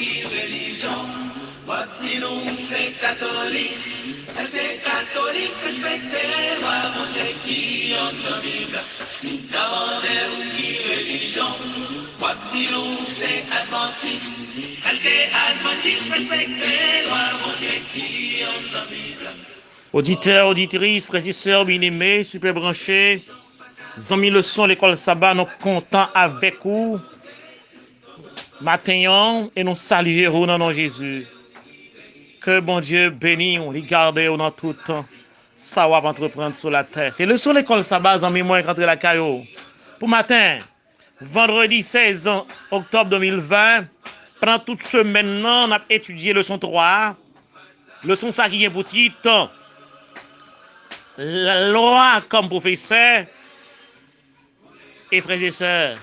qui religion? Moi, dis-nous, c'est catholique. C'est catholique, respectez moi, mon Dieu qui en la Bible. Si t'as qui religion? Moi, dis-nous, c'est adventiste. C'est adventiste, respectez moi, mon Dieu qui en la Bible. Auditeurs, auditrices, frères et sœurs bien-aimés, super branchés, amis leçon l'école sabbat, nous comptons avec vous matin et nous saluons dans nom de Jésus. Que bon Dieu bénisse, on regarde dans tout temps, ça va entreprendre sur la terre. C'est leçon l'école sabbat, amis moi rentre la caillou. Pour matin, vendredi 16 octobre 2020, pendant toute semaine, on a étudié leçon 3, leçon ça qui est pour titre. La loi comme professeur et frères et sœurs,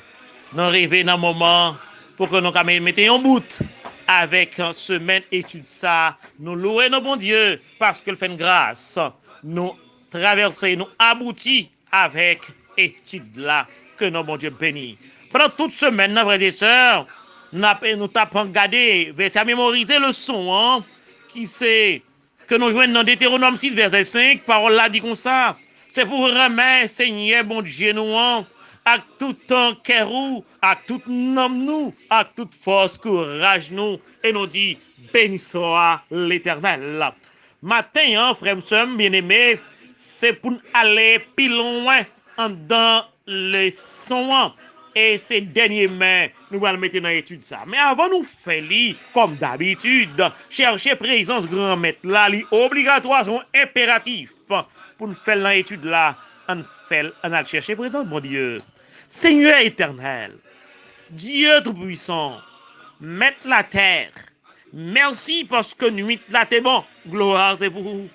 nous arrivons dans un moment pour que nous mettions en bout avec une semaine étude ça. Nous louons nos bon Dieu parce qu'il fait une grâce. Nous traverser, nous aboutir avec étude là que nos bon Dieu bénit. Pendant toute semaine, frères et sœurs, nous tapons regarder, verset à mémoriser le son qui c'est que nous jouons dans Deutéronome 6, verset 5, parole là dit comme ça. C'est pour remettre, Seigneur, bon Dieu, nous, à tout temps, cœur, à tout nom, nous, à toute force, courage, nous, et nous dit, béni soit l'Éternel. Matin, frères et sœurs bien-aimés, c'est pour aller plus loin dans le son. Et ces derniers mains, nous allons mettre dans l'étude ça. Mais avant nous faire, comme d'habitude, chercher présence grand maître là, obligatoire, sont impératif. Pour nous faire dans l'étude là, on a chercher présence, mon Dieu. Seigneur éternel, Dieu tout-puissant, maître la terre, merci parce que nuit là t'es bon, gloire c'est pour vous.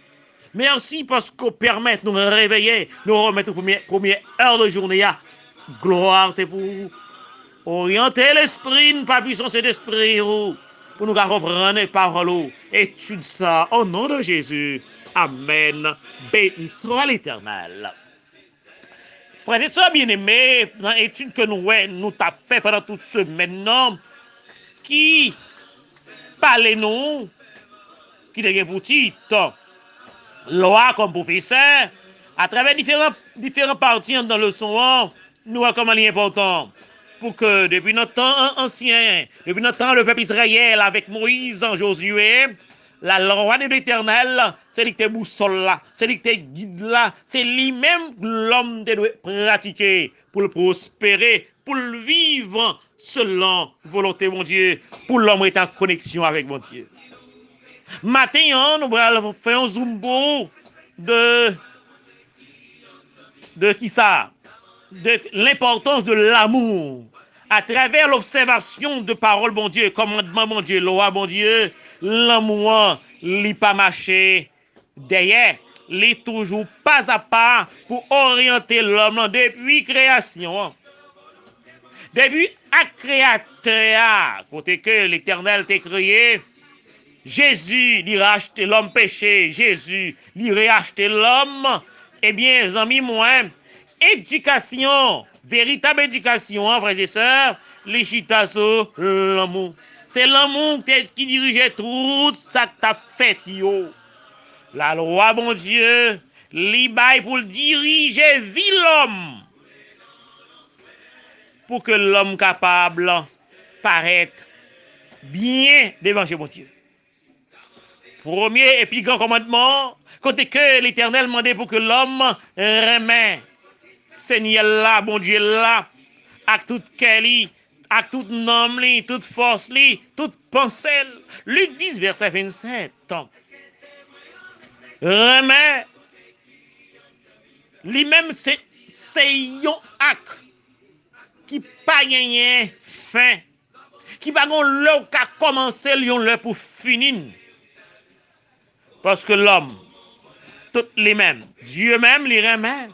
Merci parce que permet de nous réveiller, nous remettre aux première heure de journée. Gloire, c'est pour vous. Orienter l'esprit, pas puissance d'esprit, pour nous comprendre les paroles. Étude ça au nom de Jésus. Amen. Béni soit l'Éternel. Frères et sœurs bien-aimés, dans l'étude que nous avons fait pendant toute semaine, qui parle qui devient pour titre, loi comme professeur, à travers différents parties dans le son, nous avons comme un lien important. Pour que depuis notre temps ancien, depuis notre temps le peuple Israël avec Moïse en Josué, la loi de l'Éternel, c'est lui qui est boussole là, c'est lui qui est guide là, c'est lui-même l'homme qui doit pratiquer pour le prospérer, pour le vivre selon volonté de mon Dieu, pour l'homme être en connexion avec mon Dieu. Maintenant, nous allons faire un zumbo de qui ça? De l'importance de l'amour à travers l'observation de paroles, bon Dieu, commandements, bon Dieu, loi, bon Dieu, l'amour, il pas marché derrière, il toujours pas à pas pour orienter l'homme depuis création. Depuis à créateur, côté que l'Éternel t'a créé, Jésus, il a racheté l'homme péché, Jésus, il a racheté l'homme, eh bien, amis, moi, éducation, véritable éducation, frères et sœurs, les chitasso, l'amour. C'est l'amour qui dirigeait tout ça que t'as fait, yo. La loi, bon Dieu, l'ibay pour diriger vie l'homme. Pour que l'homme capable paraître bien devant chez mon Dieu. Premier et plus grand commandement, côté que l'Éternel demandait pour que l'homme remet Seigneur là, bon Dieu là, avec toute qualité, avec toute nom, toute force, toute pensée. Luc 10, verset 27. Remet, lui-même, c'est un acte qui pas gagné fin, qui pas l'heure qui a commencé, l'heure pour finir. Parce que l'homme, tous les mêmes, Dieu même les remet.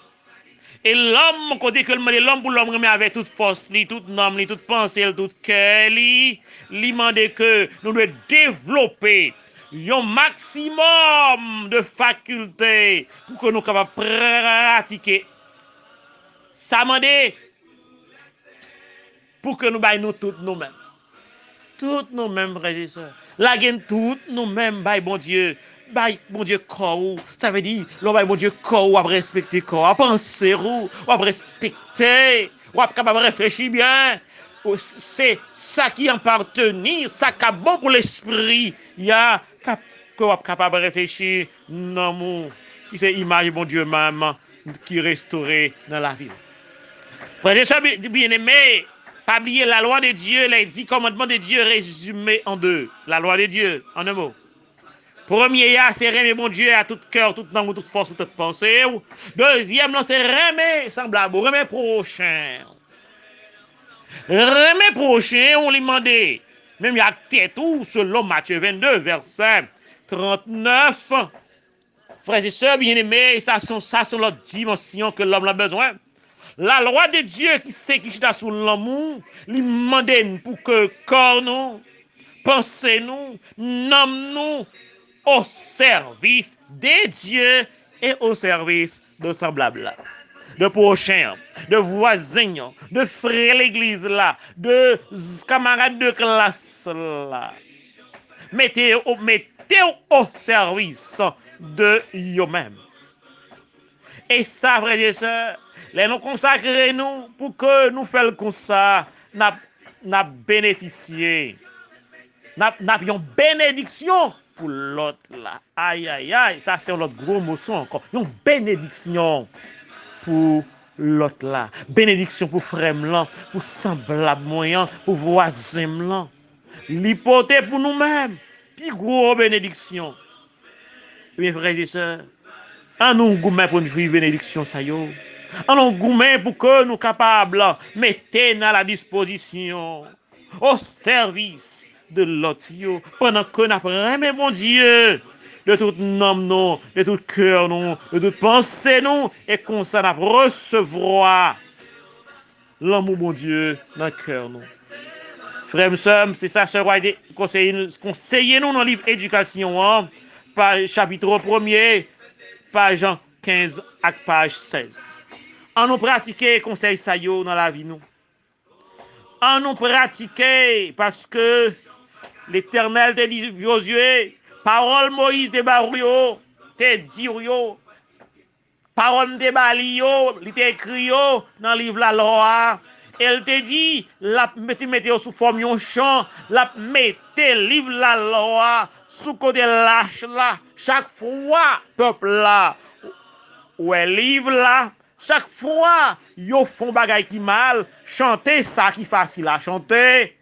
Et l'homme, côté que l'homme pour l'homme remet avec toute force, toute nom, toute pensée, toute cœur, il demande que nous devons développer un maximum de facultés pour que nous puissions pratiquer. Ça demande pour que nous baillons toutes nous-mêmes. Toutes nous-mêmes, frères et sœurs. La gagne toutes nous-mêmes, bye bon Dieu. Bye bon Dieu, corps. Ça veut dire, l'on bye bon Dieu, corps, ou à respecter corps, à penser, ou à respecter, ou à capable réfléchir bien. C'est ça qui appartenait, ça qui est bon pour l'esprit. Il y a capable de réfléchir, non, qui c'est image bon Dieu même, qui restauré dans la vie. Frères et sœurs bien-aimés, pas oublier la loi de Dieu, les 10 commandements de Dieu résumés en deux. La loi de Dieu, en un mot. Premier, c'est aimer mon Dieu à tout cœur, toute langue, toute force, toute pensée. Deuxième, c'est aimer semblable, aimer prochain. Aimer prochain, on lui demandait. Même il y a tête tout, selon Matthieu 22, verset 39. Frères et sœurs bien-aimés, ça sont l'autre dimension que l'homme a besoin. La loi de Dieu qui sait qui est sous l'amour, lui demande pour que corps nous, pensée nous, nomme nous au service de Dieu et au service de semblables, de prochains, de voisins, de frères l'église là, de camarades de classe là. Mettez au service de vous-même. Et ça, frères et sœurs, les nous consacrer nous pour que nous fassions comme ça, n'a bénéficié, n'avions bénédiction pour l'autre là. Aïe, aïe, aïe, ça c'est notre gros mot encore. Une bénédiction pour l'autre là. Bénédiction pour frère là, pour semblable moyen, pour voisin là. L'hypothèse pour nous-mêmes. Puis gros bénédiction. Mes frères et sœurs, en nous gourmet pour nous jouir bénédiction ça yo. En nous gourmet pour que nous capables mettre à la disposition, au service de l'autre pendant que nous apprenons mon Dieu de tout nom non, de tout cœur non, de toute pensée non, et qu'on s'en a recevoir l'amour mon Dieu dans le cœur non. Frères et sœurs, c'est ça, sœur conseillez-nous dans le livre Éducation, hein, page chapitre 1er, page 15 à page 16. En nous pratiquer conseil ça yo dans la vie nous. En nous pratiquer parce que l'Éternel te dit Josué, parole Moïse de Barouyo, te dit yo, parole de Balio, il te écrit yo dans le livre la loi. Elle te dit, la mettez sous forme yon champ, la mettez livre la loi sous côté lâche là. Chaque fois, peuple là, ou elle livre là, chaque fois, yo font bagay qui mal, chanter ça qui facile à chanter.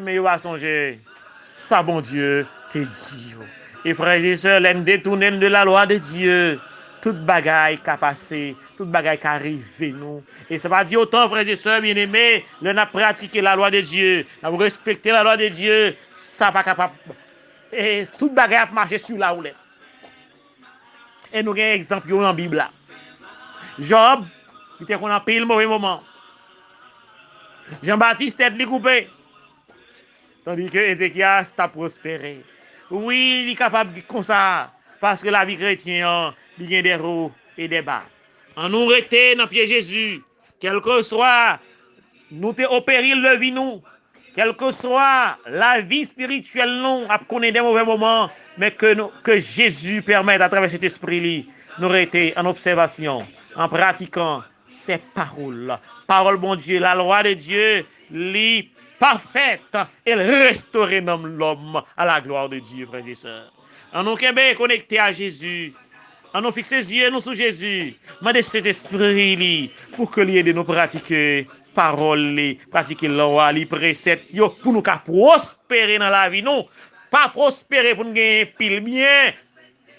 Mais yo va songer, ça bon Dieu te dit. Et frères et sœurs, l'aime détourner de la loi de Dieu. Toute bagaille qui a passé, toute bagaille qui arrive nous. Et ça va dire autant, frères et sœurs bien-aimés, nous avons pratiqué la loi de Dieu, nous avons respecté la loi de Dieu, ça va pas capable. Et toute bagaille a marché sur la roulette. Et nous avons un exemple dans la Bible là. Job, il était qu'on a payé le mauvais moment. Jean-Baptiste était coupé. Tandis que Ézéchias a prospéré. Oui, il est capable comme ça. Parce que la vie chrétienne, il y a des hauts et des bas. En nous rester dans pied Jésus, quel que soit, nous sommes au péril de vie nous, quelle que soit la vie spirituelle nous, à connaître des mauvais moments, mais que Jésus permette à travers cet esprit-là, nous rester en observation, en pratiquant ces paroles. Parole bon Dieu, la loi de Dieu, lit parfaite et restaurer l'homme à la gloire de Dieu, frères et sœurs. En nous connectés à Jésus, en nous fixer les yeux nous sur Jésus, demandez cet esprit pour que l'on de nous pratiquer parole, pratiquer la loi, les préceptes, pour nous prospérer dans la vie, non, pas prospérer pour nous gagner pile bien.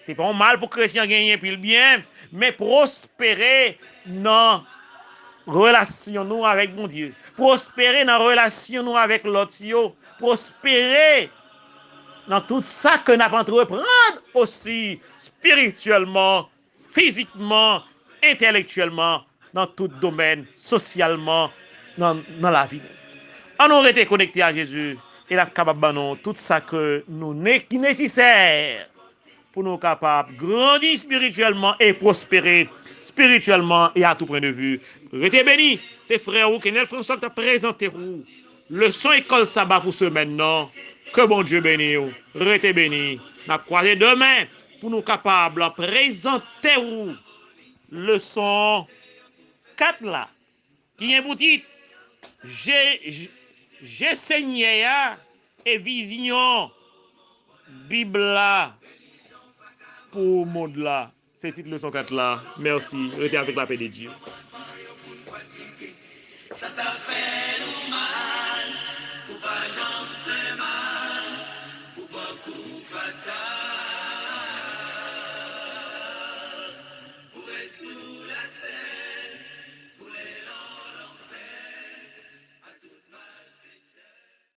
C'est pas mal pour les chrétiens gagner pile bien, mais prospérer dans relation nous avec mon Dieu, prospérer dans relation nous avec l'autre, prospérer dans tout ça que nous avons entreprendre aussi spirituellement, physiquement, intellectuellement, dans tout domaine, socialement, dans la vie. On aurait été connecté à Jésus et la capable de tout ça que nous qui nécessaire pour nous capables de grandir spirituellement et prospérer spirituellement et à tout point de vue. Restez bénis, c'est frère ou Kenel François qui t'a présenté vous Leçon école sabbat pour semaine, non? Que bon Dieu bénisse. Restez bénis. N'a croisé demain pour nous capables de présenter ou leçon 4 là. Qui est boutique? J'ai saigné et vision Bible là pour le monde là. C'est titre leçon 4 là. Merci. Restez avec la paix de Dieu. Ça t'a fait nous mal.